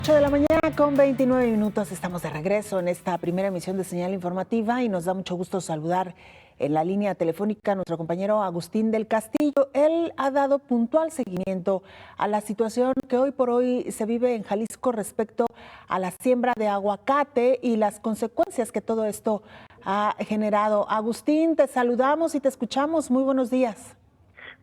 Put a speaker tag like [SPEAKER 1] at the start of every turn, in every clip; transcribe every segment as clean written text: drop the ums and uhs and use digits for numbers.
[SPEAKER 1] 8 de la mañana con 29 minutos. Estamos de regreso en esta primera emisión de Señal Informativa y nos da mucho gusto saludar en la línea telefónica a nuestro compañero Agustín del Castillo. Él ha dado puntual seguimiento a la situación que hoy por hoy se vive en Jalisco respecto a la siembra de aguacate y las consecuencias que todo esto ha generado. Agustín, te saludamos y te escuchamos. Muy buenos días.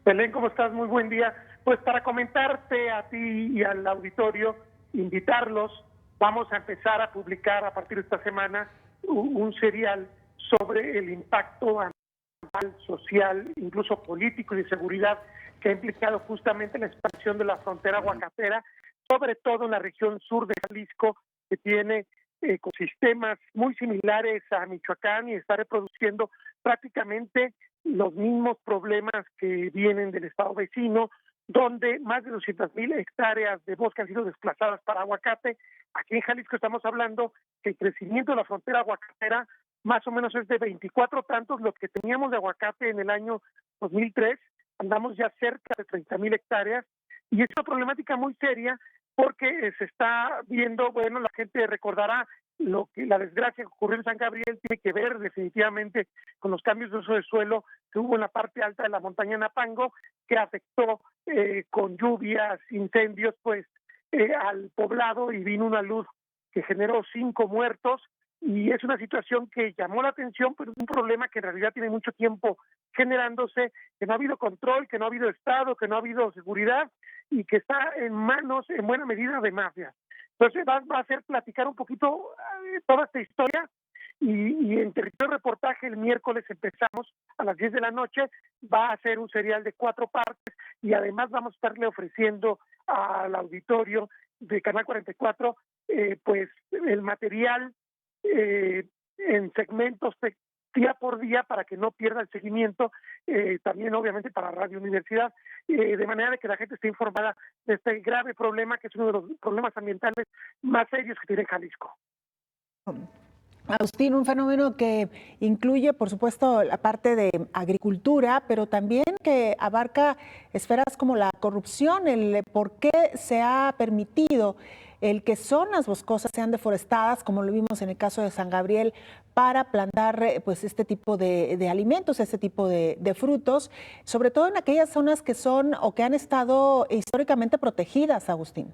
[SPEAKER 2] Belén, ¿cómo estás? Muy buen día. Pues para comentarte a ti y al auditorio, invitarlos, vamos a empezar a publicar a partir de esta semana un serial sobre el impacto ambiental, social, incluso político y de seguridad que ha implicado justamente la expansión de la frontera aguacatera, sobre todo en la región sur de Jalisco, que tiene ecosistemas muy similares a Michoacán y está reproduciendo prácticamente los mismos problemas que vienen del estado vecino, donde más de 200,000 hectáreas de bosque han sido desplazadas para aguacate. Aquí en Jalisco estamos hablando que el crecimiento de la frontera aguacatera más o menos es de 24 tantos lo que teníamos de aguacate en el año 2003, andamos ya cerca de 30,000 hectáreas, y es una problemática muy seria porque se está viendo, bueno, la gente recordará lo que la desgracia que ocurrió en San Gabriel tiene que ver definitivamente con los cambios de uso de suelo que hubo en la parte alta de la montaña Napango, que afectó con lluvias, incendios, pues al poblado, y vino una luz que generó 5 muertos, y es una situación que llamó la atención, pero es un problema que en realidad tiene mucho tiempo generándose, que no ha habido control, que no ha habido Estado, que no ha habido seguridad, y que está en manos, en buena medida, de mafias. Entonces va a hacer platicar un poquito toda esta historia, y en Territorio Reportaje el miércoles empezamos a las 10 de la noche, va a ser un serial de 4 partes, y además vamos a estarle ofreciendo al auditorio de Canal 44 pues el material en segmentos día por día para que no pierda el seguimiento, también obviamente para Radio Universidad, de manera de que la gente esté informada de este grave problema, que es uno de los problemas ambientales más serios que tiene Jalisco.
[SPEAKER 1] Agustín, un fenómeno que incluye, por supuesto, la parte de agricultura, pero también que abarca esferas como la corrupción, el por qué se ha permitido el que zonas boscosas sean deforestadas, como lo vimos en el caso de San Gabriel, para plantar pues este tipo de alimentos, este tipo de frutos, sobre todo en aquellas zonas que son o que han estado históricamente protegidas, Agustín.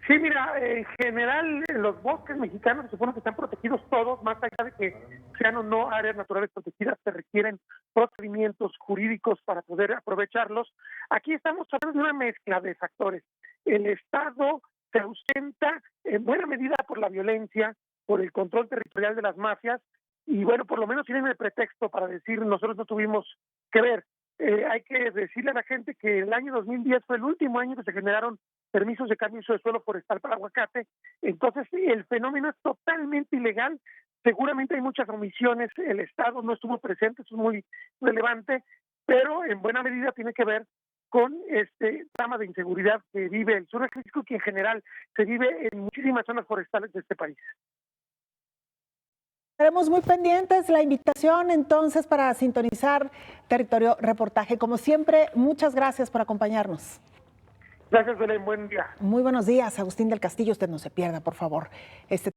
[SPEAKER 2] Sí, mira, en general los bosques mexicanos se supone que están protegidos todos, más allá de que sean o no áreas naturales protegidas, se requieren procedimientos jurídicos para poder aprovecharlos. Aquí estamos hablando de una mezcla de factores. El Estado se ausenta en buena medida por la violencia, por el control territorial de las mafias, y bueno, por lo menos tienen el pretexto para decir nosotros no tuvimos que ver. Hay que decirle a la gente que el año 2010 fue el último año que se generaron permisos de cambio de uso de suelo forestal para aguacate, entonces el fenómeno es totalmente ilegal. Seguramente hay muchas omisiones, el Estado no estuvo presente, eso es muy relevante, pero en buena medida tiene que ver con este drama de inseguridad que vive el sur de Jalisco, que en general se vive en muchísimas zonas forestales de este país.
[SPEAKER 1] Estaremos muy pendientes. La invitación entonces para sintonizar Territorio Reportaje. Como siempre, muchas gracias por acompañarnos.
[SPEAKER 2] Gracias, Belén. Buen día.
[SPEAKER 1] Muy buenos días, Agustín del Castillo. Usted no se pierda, por favor, este